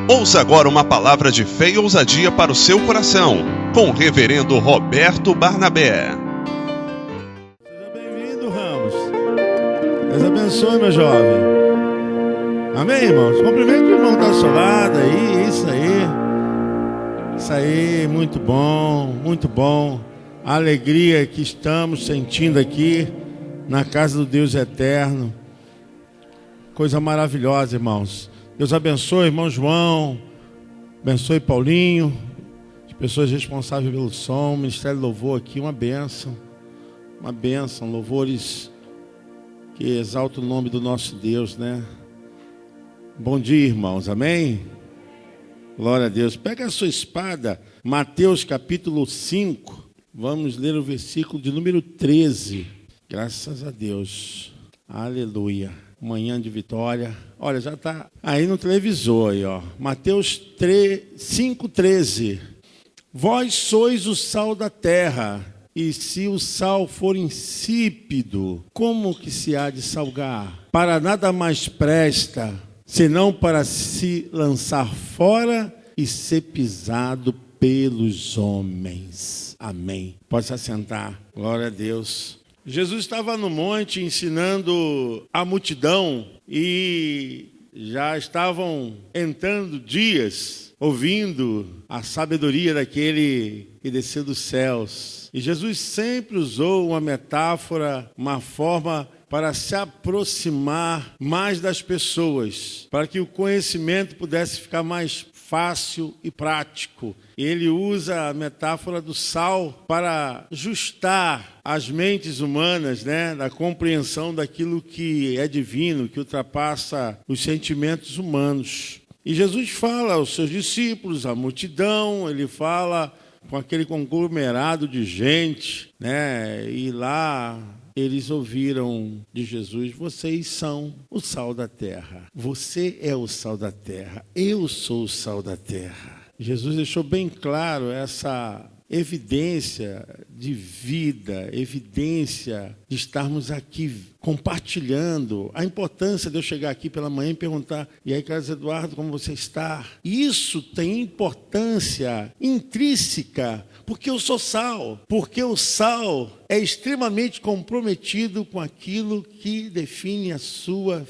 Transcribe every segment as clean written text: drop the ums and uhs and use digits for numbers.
Ouça agora uma palavra de fé e ousadia para o seu coração, com o reverendo Roberto Barnabé. Seja bem-vindo, Ramos. Deus abençoe, meu jovem. Amém, irmãos? Cumprimento o irmão que está ao seu lado aí, isso aí. Isso aí, muito bom, muito bom. A alegria que estamos sentindo aqui na casa do Deus eterno. Coisa maravilhosa, irmãos. Deus abençoe, irmão João, abençoe Paulinho, as pessoas responsáveis pelo som, Ministério de Louvor aqui, uma bênção, louvores que exaltam o nome do nosso Deus, né? Bom dia, irmãos, amém? Glória a Deus. Pega a sua espada, Mateus capítulo 5, vamos ler o versículo de número 13, graças a Deus, aleluia. Manhã de vitória. Olha, já está aí no televisor aí, ó. Mateus 5,13. Vós sois o sal da terra, e se o sal for insípido, como que se há de salgar? Para nada mais presta, senão para se lançar fora e ser pisado pelos homens. Amém. Pode se assentar. Glória a Deus. Jesus estava no monte ensinando a multidão e já estavam entrando dias ouvindo a sabedoria daquele que desceu dos céus. E Jesus sempre usou uma metáfora, uma forma para se aproximar mais das pessoas, para que o conhecimento pudesse ficar mais fácil e prático. Ele usa a metáfora do sal para ajustar as mentes humanas, né, da compreensão daquilo que é divino, que ultrapassa os sentimentos humanos. E Jesus fala aos seus discípulos, à multidão, ele fala com aquele conglomerado de gente, né, e lá eles ouviram de Jesus: vocês são o sal da terra. Você é o sal da terra. Eu sou o sal da terra. Jesus deixou bem claro essa evidência de vida, evidência de estarmos aqui compartilhando. A importância de eu chegar aqui pela manhã e perguntar: e aí, Carlos Eduardo, como você está? Isso tem importância intrínseca, porque eu sou sal. Porque o sal é extremamente comprometido com aquilo que define a sua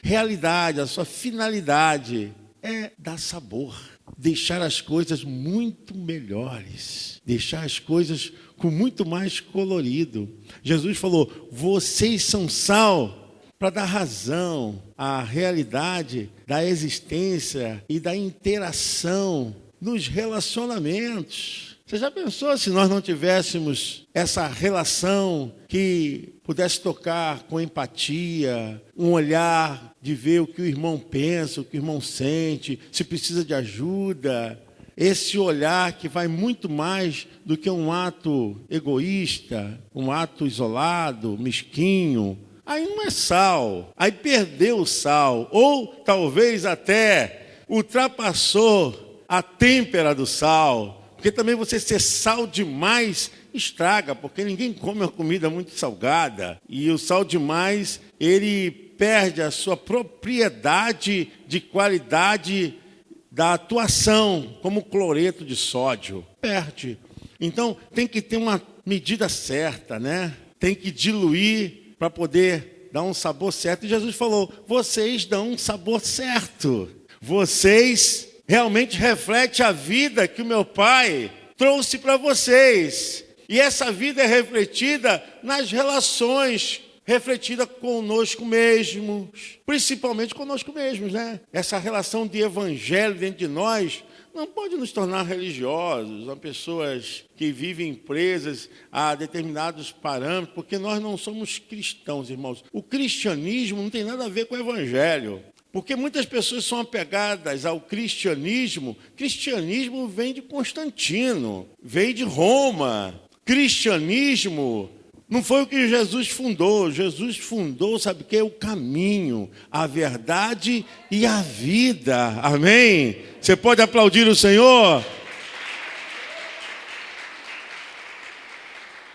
realidade, a sua finalidade. É dar sabor. Deixar as coisas muito melhores, deixar as coisas com muito mais colorido. Jesus falou: vocês são sal, para dar razão à realidade da existência e da interação nos relacionamentos. Você já pensou se nós não tivéssemos essa relação que pudesse tocar com empatia, um olhar de ver o que o irmão pensa, o que o irmão sente, se precisa de ajuda? Esse olhar que vai muito mais do que um ato egoísta, um ato isolado, mesquinho. Aí não é sal, aí perdeu o sal, ou talvez até ultrapassou a têmpera do sal. Porque também você ser sal demais estraga, porque ninguém come uma comida muito salgada. E o sal demais, ele perde a sua propriedade de qualidade da atuação, como cloreto de sódio. Perde. Então, tem que ter uma medida certa, né? Tem que diluir para poder dar um sabor certo. E Jesus falou: vocês dão um sabor certo. Vocês realmente reflete a vida que o meu Pai trouxe para vocês. E essa vida é refletida nas relações, refletida conosco mesmos, principalmente conosco mesmos, né? Essa relação de evangelho dentro de nós não pode nos tornar religiosos, pessoas que vivem presas a determinados parâmetros, porque nós não somos cristãos, irmãos. O cristianismo não tem nada a ver com o evangelho. Porque muitas pessoas são apegadas ao cristianismo. Cristianismo vem de Constantino, vem de Roma. Cristianismo não foi o que Jesus fundou. Jesus fundou, sabe o que? O caminho, a verdade e a vida. Amém? Você pode aplaudir o Senhor?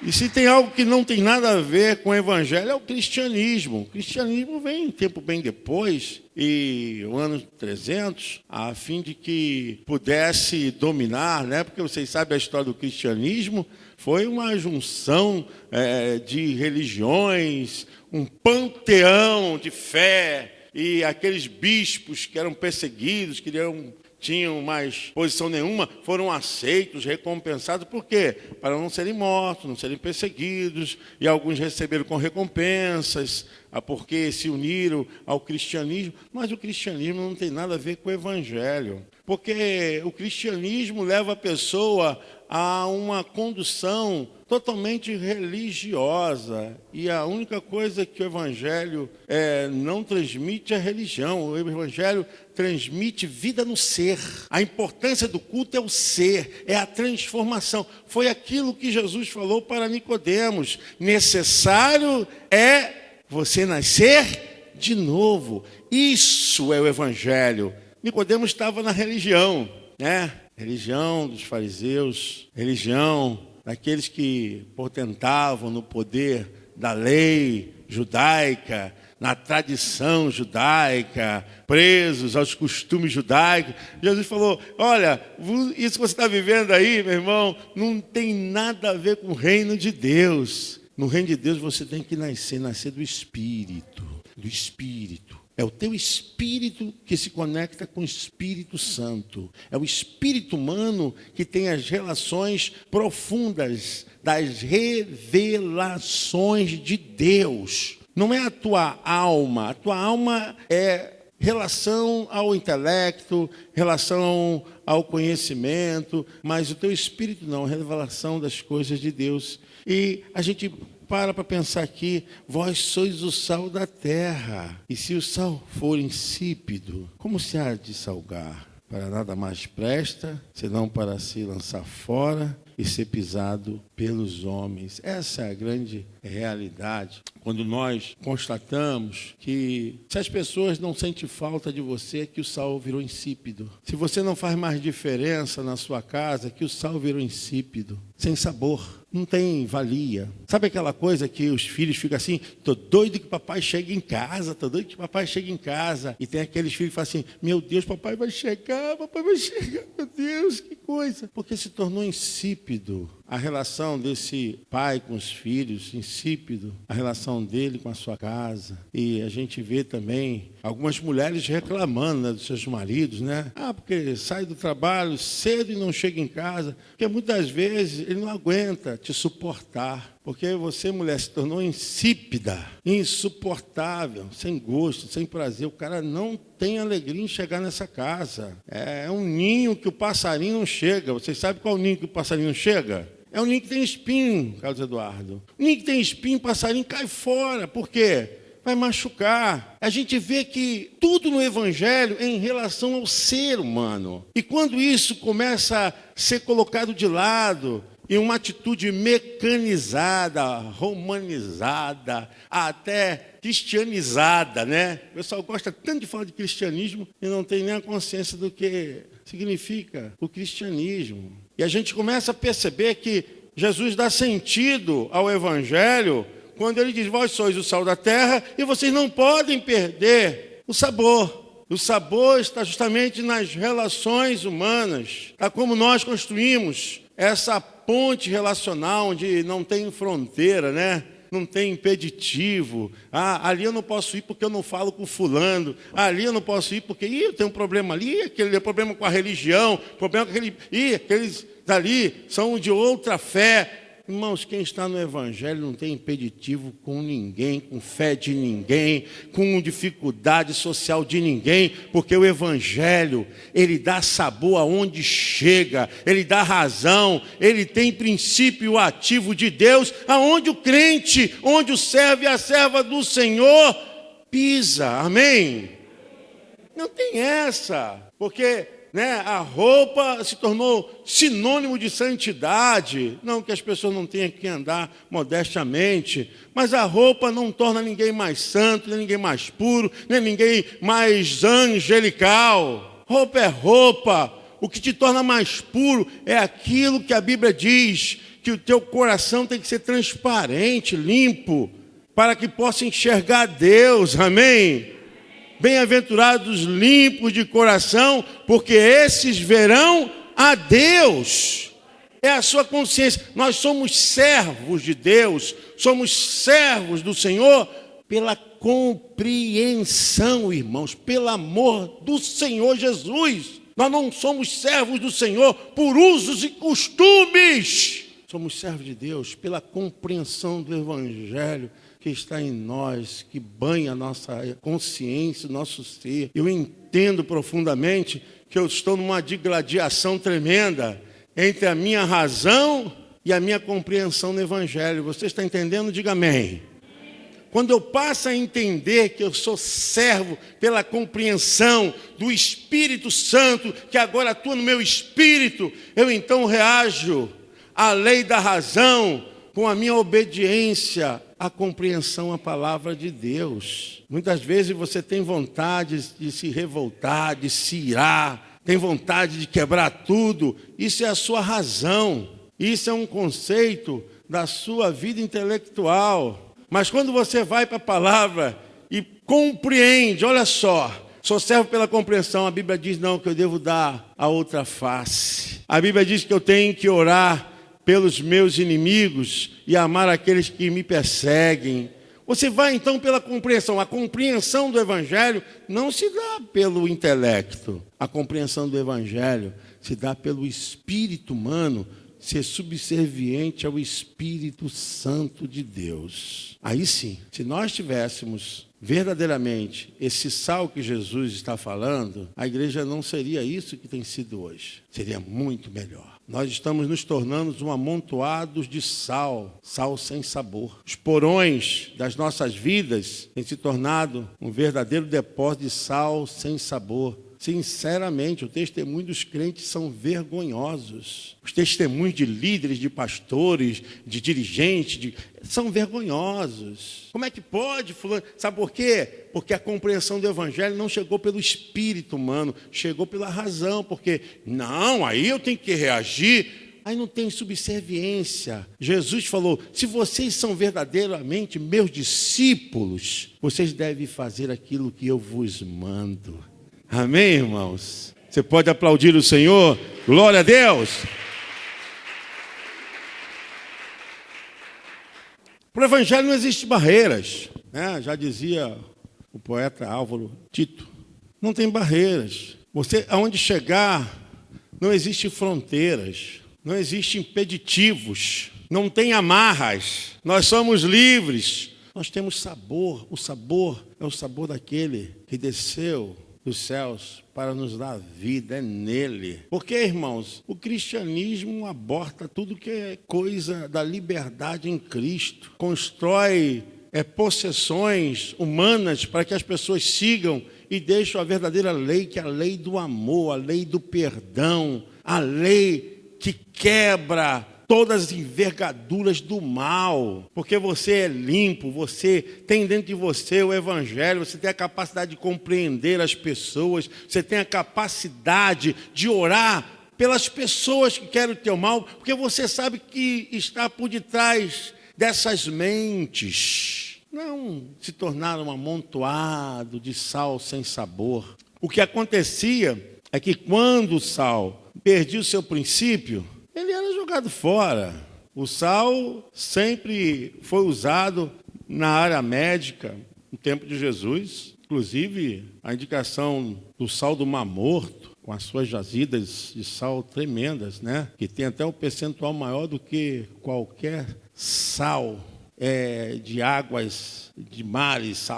E se tem algo que não tem nada a ver com o evangelho, é o cristianismo. O cristianismo vem um tempo bem depois, e o ano 300, a fim de que pudesse dominar, né? Porque vocês sabem a história do cristianismo, foi uma junção de religiões, um panteão de fé, e aqueles bispos que eram perseguidos, tinham mais posição nenhuma, foram aceitos, recompensados. Por quê? Para não serem mortos, não serem perseguidos, e alguns receberam com recompensas, porque se uniram ao cristianismo. Mas o cristianismo não tem nada a ver com o evangelho, porque o cristianismo leva a pessoa a uma condução totalmente religiosa, e a única coisa que o evangelho não transmite é religião. O evangelho transmite vida no ser. A importância do culto é o ser, é a transformação. Foi aquilo que Jesus falou para Nicodemos: necessário é você nascer de novo. Isso é o evangelho. Nicodemos estava na religião, né? Religião dos fariseus, religião daqueles que portentavam no poder da lei judaica, na tradição judaica, presos aos costumes judaicos. Jesus falou: olha, isso que você está vivendo aí, meu irmão, não tem nada a ver com o reino de Deus. No reino de Deus você tem que nascer do Espírito, do Espírito. É o teu espírito que se conecta com o Espírito Santo. É o espírito humano que tem as relações profundas das revelações de Deus. Não é a tua alma. A tua alma é relação ao intelecto, relação ao conhecimento, mas o teu espírito não, revelação das coisas de Deus. E a gente para pensar aqui: vós sois o sal da terra. E se o sal for insípido, como se há de salgar? Para nada mais presta, senão para se lançar fora e ser pisado pelos homens. Essa é a grande realidade. Quando nós constatamos que se as pessoas não sentem falta de você, é que o sal virou insípido. Se você não faz mais diferença na sua casa, é que o sal virou insípido, sem sabor, não tem valia. Sabe aquela coisa que os filhos ficam assim: tô doido que papai chegue em casa, tô doido que papai chegue em casa. E tem aqueles filhos que falam assim: meu Deus, papai vai chegar, meu Deus, que coisa. Porque se tornou insípido a relação desse pai com os filhos, insípido a relação dele com a sua casa. E a gente vê também algumas mulheres reclamando, né, dos seus maridos, né? Porque sai do trabalho cedo e não chega em casa. Porque muitas vezes ele não aguenta te suportar. Porque você, mulher, se tornou insípida, insuportável, sem gosto, sem prazer. O cara não tem alegria em chegar nessa casa. É um ninho que o passarinho não chega. Vocês sabem qual ninho que o passarinho não chega? É um ninho que tem espinho, Carlos Eduardo. O ninho que tem espinho, o passarinho cai fora. Por quê? Vai machucar. A gente vê que tudo no evangelho é em relação ao ser humano. E quando isso começa a ser colocado de lado, em uma atitude mecanizada, romanizada, até cristianizada, né? O pessoal gosta tanto de falar de cristianismo e não tem nem a consciência do que significa o cristianismo. E a gente começa a perceber que Jesus dá sentido ao evangelho quando ele diz: vós sois o sal da terra e vocês não podem perder o sabor. O sabor está justamente nas relações humanas. Tá como nós construímos essa ponte relacional onde não tem fronteira, né? Não tem impeditivo. Ali eu não posso ir porque eu não falo com fulano. Ali eu não posso ir porque eu tenho um problema ali, aquele problema com a religião, problema com aqueles dali são de outra fé. Irmãos, quem está no evangelho não tem impeditivo com ninguém, com fé de ninguém, com dificuldade social de ninguém, porque o evangelho, ele dá sabor aonde chega, ele dá razão, ele tem princípio ativo de Deus, aonde o crente, onde o servo e a serva do Senhor pisa, amém? Não tem essa, porque a roupa se tornou sinônimo de santidade. Não que as pessoas não tenham que andar modestamente, mas a roupa não torna ninguém mais santo, nem ninguém mais puro, nem ninguém mais angelical. Roupa é roupa. O que te torna mais puro é aquilo que a Bíblia diz, que o teu coração tem que ser transparente, limpo, para que possa enxergar Deus, amém? Bem-aventurados limpos de coração, porque esses verão a Deus. É a sua consciência. Nós somos servos de Deus, somos servos do Senhor pela compreensão, irmãos, pelo amor do Senhor Jesus. Nós não somos servos do Senhor por usos e costumes. Somos servos de Deus pela compreensão do Evangelho que está em nós, que banha a nossa consciência, o nosso ser. Eu entendo profundamente que eu estou numa digladiação tremenda entre a minha razão e a minha compreensão no Evangelho. Você está entendendo? Diga amém. Quando eu passo a entender que eu sou servo pela compreensão do Espírito Santo, que agora atua no meu espírito, eu então reajo à lei da razão com a minha obediência à compreensão à palavra de Deus. Muitas vezes você tem vontade de se revoltar, de se irar, tem vontade de quebrar tudo. Isso é a sua razão. Isso é um conceito da sua vida intelectual. Mas quando você vai para a palavra e compreende, olha só, sou servo pela compreensão, a Bíblia diz não, que eu devo dar a outra face. A Bíblia diz que eu tenho que orar pelos meus inimigos e amar aqueles que me perseguem. Você vai então pela compreensão. A compreensão do Evangelho não se dá pelo intelecto. A compreensão do Evangelho se dá pelo espírito humano, ser subserviente ao Espírito Santo de Deus. Aí sim, se nós tivéssemos verdadeiramente esse sal que Jesus está falando, a igreja não seria isso que tem sido hoje. Seria muito melhor. Nós estamos nos tornando um amontoados de sal, sal sem sabor. Os porões das nossas vidas têm se tornado um verdadeiro depósito de sal sem sabor. Sinceramente, o testemunho dos crentes são vergonhosos. Os testemunhos de líderes, de pastores, de dirigentes, são vergonhosos. Como é que pode, fulano? Sabe por quê? Porque a compreensão do Evangelho não chegou pelo espírito humano, chegou pela razão. Porque, não, aí eu tenho que reagir. Aí não tem subserviência. Jesus falou, se vocês são verdadeiramente meus discípulos, vocês devem fazer aquilo que eu vos mando. Amém, irmãos? Você pode aplaudir o Senhor? Glória a Deus! Para o Evangelho não existem barreiras, né? Já dizia o poeta Álvaro Tito. Não tem barreiras. Você, aonde chegar, não existem fronteiras, não existem impeditivos, não tem amarras. Nós somos livres. Nós temos sabor. O sabor é o sabor daquele que desceu dos céus para nos dar vida, é nele. Porque, irmãos, o cristianismo aborta tudo que é coisa da liberdade em Cristo. Constrói possessões humanas para que as pessoas sigam e deixam a verdadeira lei, que é a lei do amor, a lei do perdão, a lei que quebra todas as envergaduras do mal, porque você é limpo, você tem dentro de você o Evangelho, você tem a capacidade de compreender as pessoas, você tem a capacidade de orar pelas pessoas que querem o teu mal, porque você sabe que está por detrás dessas mentes. Não se tornar um amontoado de sal sem sabor. O que acontecia é que quando o sal perdia o seu princípio, ele era jogado fora. O sal sempre foi usado na área médica, no tempo de Jesus. Inclusive, a indicação do sal do Mar Morto, com as suas jazidas de sal tremendas, né? Que tem até um percentual maior do que qualquer sal de águas de mares,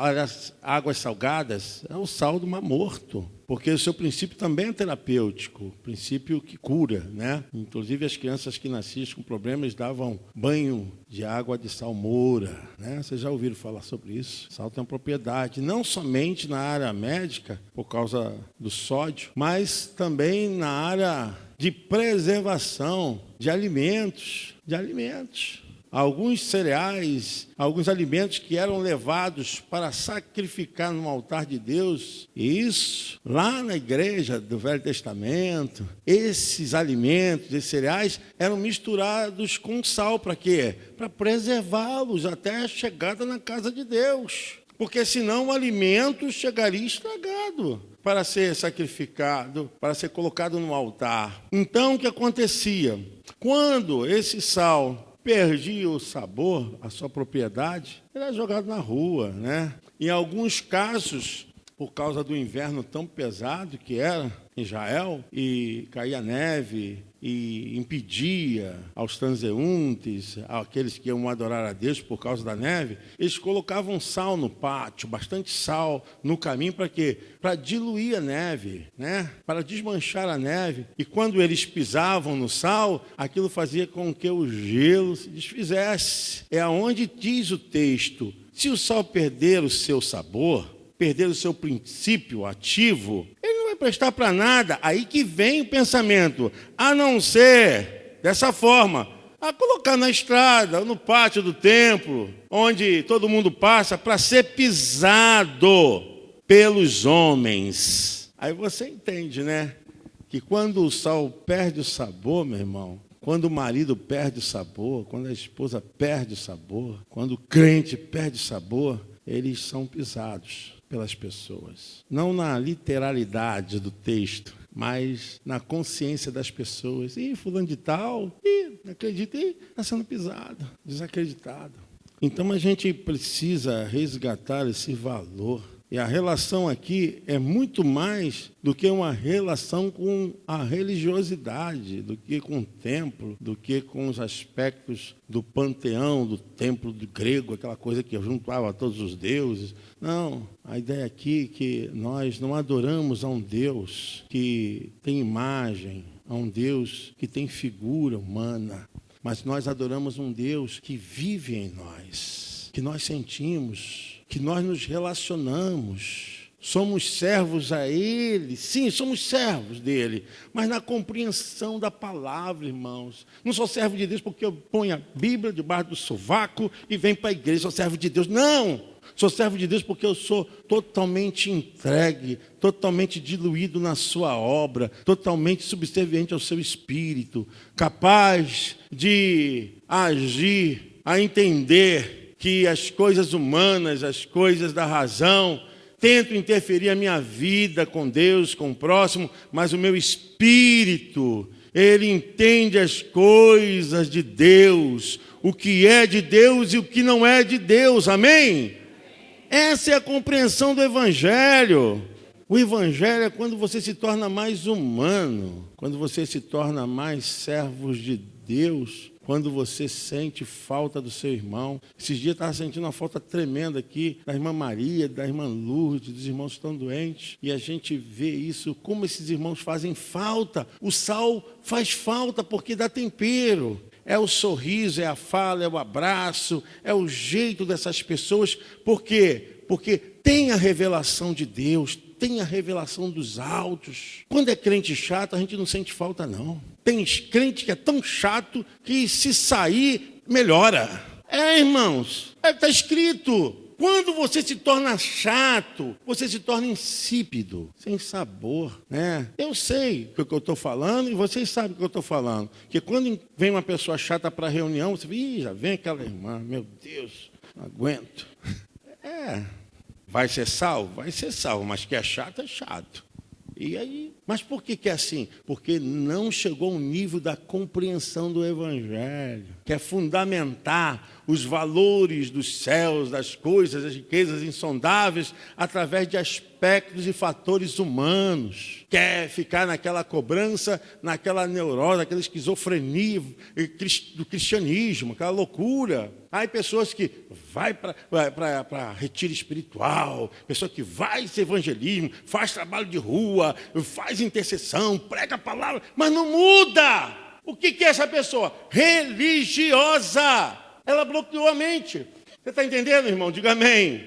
águas salgadas, é o sal do Mar Morto. Porque o seu princípio também é terapêutico, princípio que cura, né? Inclusive as crianças que nasciam com problemas davam banho de água de salmoura, né? Vocês já ouviram falar sobre isso? Sal tem uma propriedade, não somente na área médica, por causa do sódio, mas também na área de preservação de alimentos. alguns cereais, alguns alimentos que eram levados para sacrificar no altar de Deus. E isso, lá na igreja do Velho Testamento, esses alimentos, esses cereais, eram misturados com sal. Para quê? Para preservá-los até a chegada na casa de Deus. Porque senão o alimento chegaria estragado para ser sacrificado, para ser colocado no altar. Então, o que acontecia? Quando esse sal perdia o sabor, a sua propriedade, ele era jogado na rua, né? Em alguns casos, por causa do inverno tão pesado que era em Israel, e caía neve, e impedia aos transeuntes, aqueles que iam adorar a Deus por causa da neve, eles colocavam sal no pátio, bastante sal no caminho, para quê? Para diluir a neve, né? Para desmanchar a neve. E quando eles pisavam no sal, aquilo fazia com que o gelo se desfizesse. É aonde diz o texto: se o sal perder o seu sabor, perder o seu princípio ativo, ele não vai prestar para nada. Aí que vem o pensamento, a não ser dessa forma, a colocar na estrada, no pátio do templo, onde todo mundo passa, para ser pisado pelos homens. Aí você entende, né? Que quando o sal perde o sabor, meu irmão, quando o marido perde o sabor, quando a esposa perde o sabor, quando o crente perde o sabor, eles são pisados pelas pessoas. Não na literalidade do texto, mas na consciência das pessoas. E fulano de tal, não acredita, está sendo pisado, desacreditado. Então a gente precisa resgatar esse valor. E a relação aqui é muito mais do que uma relação com a religiosidade, do que com o templo, do que com os aspectos do panteão, do templo do grego, aquela coisa que juntava todos os deuses. Não, a ideia aqui é que nós não adoramos a um Deus que tem imagem, a um Deus que tem figura humana, mas nós adoramos um Deus que vive em nós, que nós sentimos, que nós nos relacionamos, somos servos a Ele, sim, somos servos dEle, mas na compreensão da palavra, irmãos. Não sou servo de Deus porque eu ponho a Bíblia debaixo do sovaco e venho para a igreja, sou servo de Deus. Não! Sou servo de Deus porque eu sou totalmente entregue, totalmente diluído na sua obra, totalmente subserviente ao seu espírito, capaz de agir, a entender que as coisas humanas, as coisas da razão, tentam interferir a minha vida com Deus, com o próximo, mas o meu espírito, ele entende as coisas de Deus, o que é de Deus e o que não é de Deus, amém? Essa é a compreensão do Evangelho. O Evangelho é quando você se torna mais humano, quando você se torna mais servos de Deus, quando você sente falta do seu irmão. Esses dias eu estava sentindo uma falta tremenda aqui da irmã Maria, da irmã Lourdes, dos irmãos que estão doentes. E a gente vê isso, como esses irmãos fazem falta. O sal faz falta porque dá tempero. É o sorriso, é a fala, é o abraço, é o jeito dessas pessoas. Por quê? Porque tem a revelação de Deus, tem a revelação dos altos. Quando é crente chato, a gente não sente falta, não. Tem crente que é tão chato que se sair, melhora. Irmãos, está escrito. Quando você se torna chato, você se torna insípido, sem sabor, né? Eu sei o que eu estou falando e vocês sabem o que eu estou falando. Porque quando vem uma pessoa chata para a reunião, você vê, já vem aquela irmã, meu Deus, não aguento. Vai ser salvo? Vai ser salvo, mas que é chato, é chato. E aí, mas por que é assim? Porque não chegou ao nível da compreensão do Evangelho, que é fundamentar os valores dos céus, das coisas, das riquezas insondáveis, através de aspectos e fatores humanos. Quer ficar naquela cobrança, naquela neurose, naquela esquizofrenia do cristianismo, aquela loucura. Aí pessoas que vai para retiro espiritual, pessoa que vai ser evangelismo, faz trabalho de rua, faz intercessão, prega a palavra, mas não muda. O que é essa pessoa? Religiosa. Ela bloqueou a mente. Você está entendendo, irmão? Diga amém.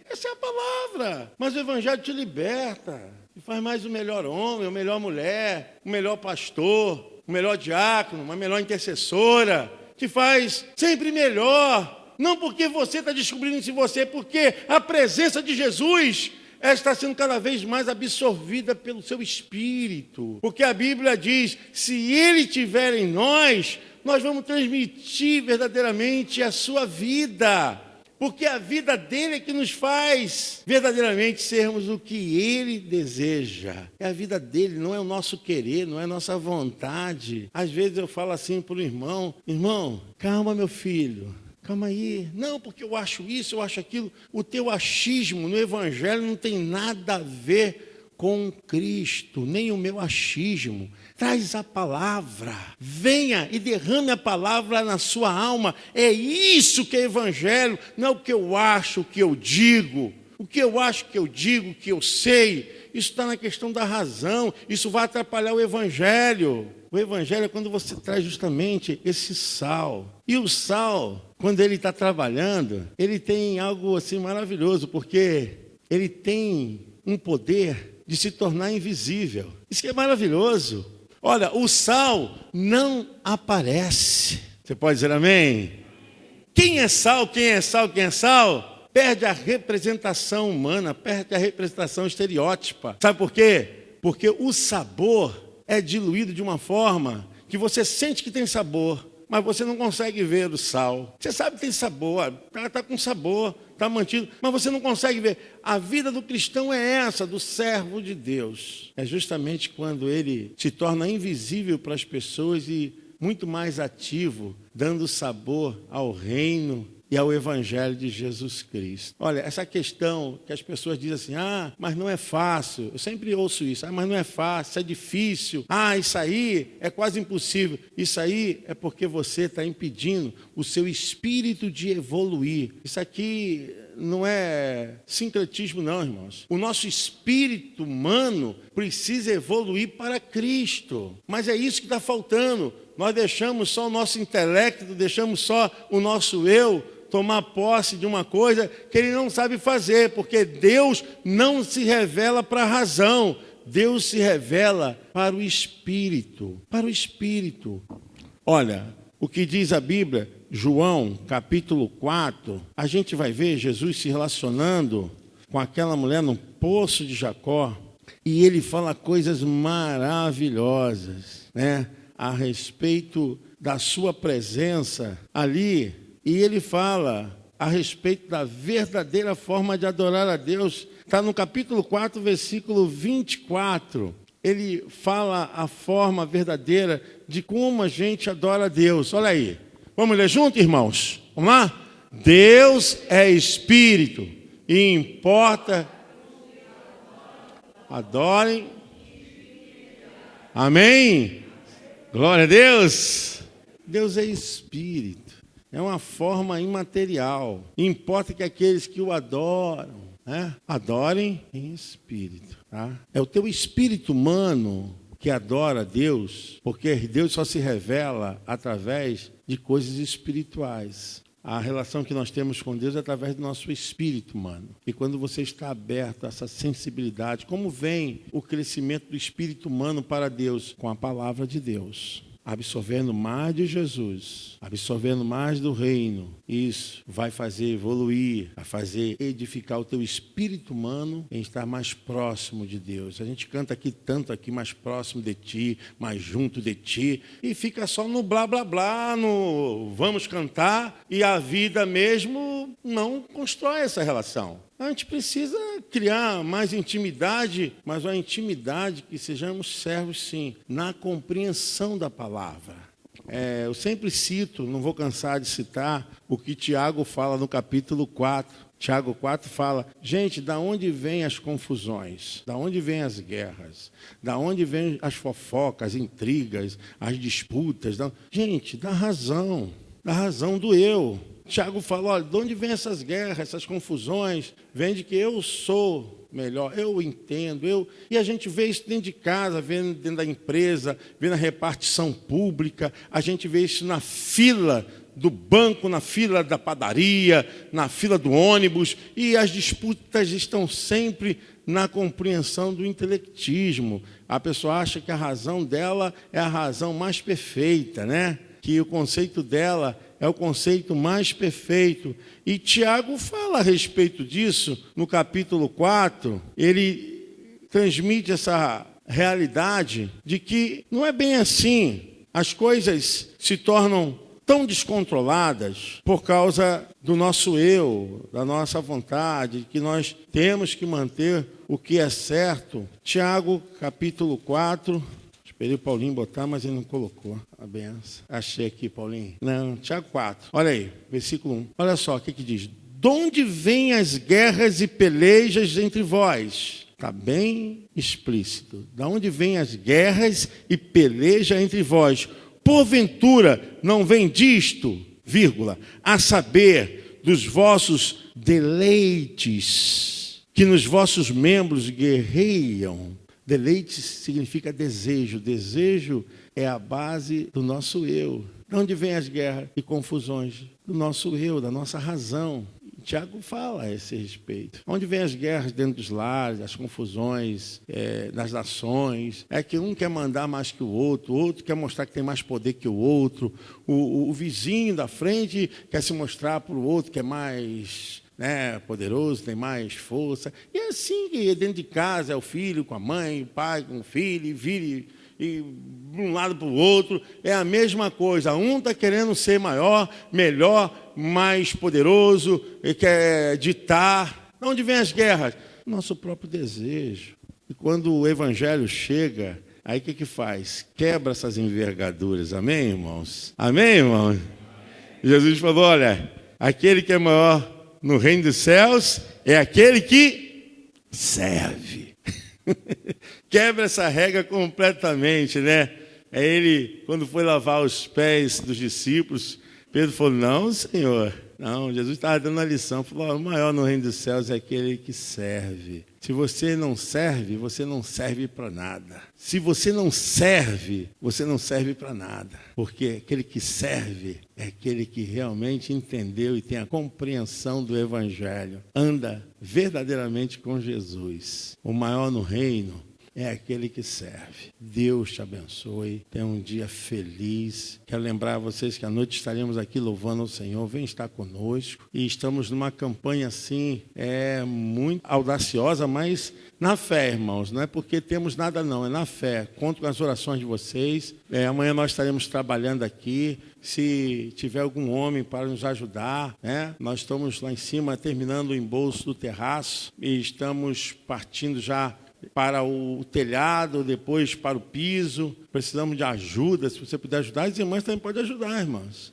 Essa é a palavra. Mas o Evangelho te liberta. E faz mais o melhor homem, a melhor mulher, o melhor pastor, o melhor diácono, uma melhor intercessora. te faz sempre melhor. Não porque você está descobrindo isso em você, porque a presença de Jesus está sendo cada vez mais absorvida pelo seu espírito. Porque a Bíblia diz, se Ele estiver em nós, nós vamos transmitir verdadeiramente a sua vida. Porque a vida dele é que nos faz verdadeiramente sermos o que ele deseja. É a vida dele, não é o nosso querer, não é a nossa vontade. Às vezes eu falo assim para o irmão, calma meu filho, calma aí. Não, porque eu acho isso, eu acho aquilo. O teu achismo no evangelho não tem nada a ver com Cristo, nem o meu achismo. Traz a palavra, venha e derrame a palavra na sua alma. É isso que é evangelho, não é o que eu acho, o que eu digo. O que eu acho, que eu digo, que eu sei, isso está na questão da razão, isso vai atrapalhar o evangelho. O evangelho é quando você traz justamente esse sal. E o sal, quando ele está trabalhando, ele tem algo assim maravilhoso, porque ele tem um poder de se tornar invisível. Isso que é maravilhoso. Olha, o sal não aparece. Você pode dizer amém? Quem é sal? Quem é sal? Quem é sal? Perde a representação humana, perde a representação estereótipa. Sabe por quê? Porque o sabor é diluído de uma forma que você sente que tem sabor, mas você não consegue ver o sal. Você sabe que tem sabor, ela está com sabor, está mantido, mas você não consegue ver. A vida do cristão é essa, do servo de Deus. É justamente quando ele se torna invisível para as pessoas e muito mais ativo, dando sabor ao reino e ao evangelho de Jesus Cristo. Olha, essa questão que as pessoas dizem assim, mas não é fácil. Eu sempre ouço isso, mas não é fácil, isso é difícil. Isso aí é quase impossível. Isso aí é porque você está impedindo o seu espírito de evoluir. Isso aqui não é sincretismo não, irmãos. O nosso espírito humano precisa evoluir para Cristo. Mas é isso que está faltando. Nós deixamos só o nosso intelecto, deixamos só o nosso eu tomar posse de uma coisa que ele não sabe fazer, porque Deus não se revela para a razão, Deus se revela para o Espírito, Olha, o que diz a Bíblia, João, capítulo 4, a gente vai ver Jesus se relacionando com aquela mulher no poço de Jacó, e ele fala coisas maravilhosas, né, a respeito da sua presença ali. E ele fala a respeito da verdadeira forma de adorar a Deus. Está no capítulo 4, versículo 24. Ele fala a forma verdadeira de como a gente adora a Deus. Olha aí. Vamos ler junto, irmãos? Vamos lá? Deus é Espírito e importa. Adorem. Amém? Glória a Deus. Deus é Espírito. É uma forma imaterial. Importa que aqueles que o adoram, adorem em espírito. Tá? É o teu espírito humano que adora a Deus, porque Deus só se revela através de coisas espirituais. A relação que nós temos com Deus é através do nosso espírito humano. E quando você está aberto a essa sensibilidade, como vem o crescimento do espírito humano para Deus? Com a palavra de Deus. Absorvendo mais de Jesus, absorvendo mais do reino, isso vai fazer evoluir, vai fazer edificar o teu espírito humano em estar mais próximo de Deus. A gente canta aqui tanto aqui, mais próximo de ti, mais junto de ti, e fica só no blá blá blá, no vamos cantar, e a vida mesmo não constrói essa relação. A gente precisa criar mais intimidade, mas uma intimidade que sejamos servos, sim, na compreensão da palavra. Eu sempre cito, não vou cansar de citar, o que Tiago fala no capítulo 4. Tiago 4 fala, gente, da onde vêm as confusões? Da onde vêm as guerras? Da onde vêm as fofocas, as intrigas, as disputas? Gente, da razão do eu. Tiago fala, olha, de onde vem essas guerras, essas confusões? Vem de que eu sou melhor, eu entendo, E a gente vê isso dentro de casa, vê dentro da empresa, vê na repartição pública, a gente vê isso na fila do banco, na fila da padaria, na fila do ônibus, e as disputas estão sempre na compreensão do intelectismo. A pessoa acha que a razão dela é a razão mais perfeita, né? que o conceito dela é o conceito mais perfeito. E Tiago fala a respeito disso no capítulo 4. Ele transmite essa realidade de que não é bem assim. As coisas se tornam tão descontroladas por causa do nosso eu, da nossa vontade, que nós temos que manter o que é certo. Tiago, capítulo 4, esperei o Paulinho botar, mas ele não colocou a benção. Achei aqui, Paulinho. Não, Tiago 4, olha aí, versículo 1. Olha só o que diz. De onde vêm as guerras e pelejas entre vós? Está bem explícito. De onde vêm as guerras e pelejas entre vós? Porventura não vem disto, vírgula, a saber, dos vossos deleites, que nos vossos membros guerreiam. Deleites significa desejo. Desejo é a base do nosso eu. De onde vêm as guerras e confusões? Do nosso eu, da nossa razão. Tiago fala a esse respeito. Onde vem as guerras dentro dos lares, as confusões nas nações, é que um quer mandar mais que o outro quer mostrar que tem mais poder que o outro, o vizinho da frente quer se mostrar para o outro que é mais poderoso, tem mais força. E é assim que dentro de casa é o filho com a mãe, o pai com o filho, e vira e de um lado para o outro, é a mesma coisa. Um está querendo ser maior, melhor, mais poderoso, e quer ditar. De onde vêm as guerras? Nosso próprio desejo. E quando o evangelho chega, aí o que faz? Quebra essas envergaduras. Amém, irmãos? Amém, irmãos? Jesus falou, olha, aquele que é maior no reino dos céus é aquele que serve. Quebra essa regra completamente, né? É ele, quando foi lavar os pés dos discípulos, Pedro falou, não, Senhor. Não, Jesus estava dando a lição. Falou, o maior no reino dos céus é aquele que serve. Se você não serve para nada. Se você não serve para nada. Porque aquele que serve é aquele que realmente entendeu e tem a compreensão do Evangelho. Anda verdadeiramente com Jesus. O maior no reino é aquele que serve. Deus te abençoe. Tenha um dia feliz. Quero lembrar a vocês que à noite estaremos aqui louvando o Senhor. Vem estar conosco. E estamos numa campanha assim, muito audaciosa, mas na fé, irmãos. Não é porque temos nada não, é na fé. Conto com as orações de vocês. Amanhã nós estaremos trabalhando aqui. Se tiver algum homem para nos ajudar, nós estamos lá em cima terminando o embolso do terraço e estamos partindo já para o telhado, depois para o piso. Precisamos de ajuda. Se você puder ajudar, as irmãs também podem ajudar, irmãos.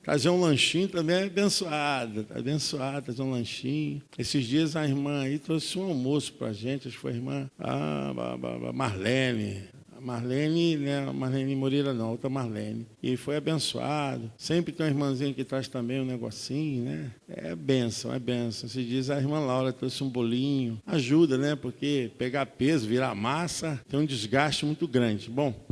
Trazer um lanchinho também é abençoado. Trazer um lanchinho. Esses dias a irmã aí trouxe um almoço para a gente. Acho que foi a irmã Marlene. Marlene, né? Marlene Moreira não, outra Marlene. E foi abençoado. Sempre tem uma irmãzinha que traz também um negocinho, né? É bênção. Se diz a irmã Laura trouxe um bolinho. Ajuda, né? Porque pegar peso, virar massa, tem um desgaste muito grande. Bom,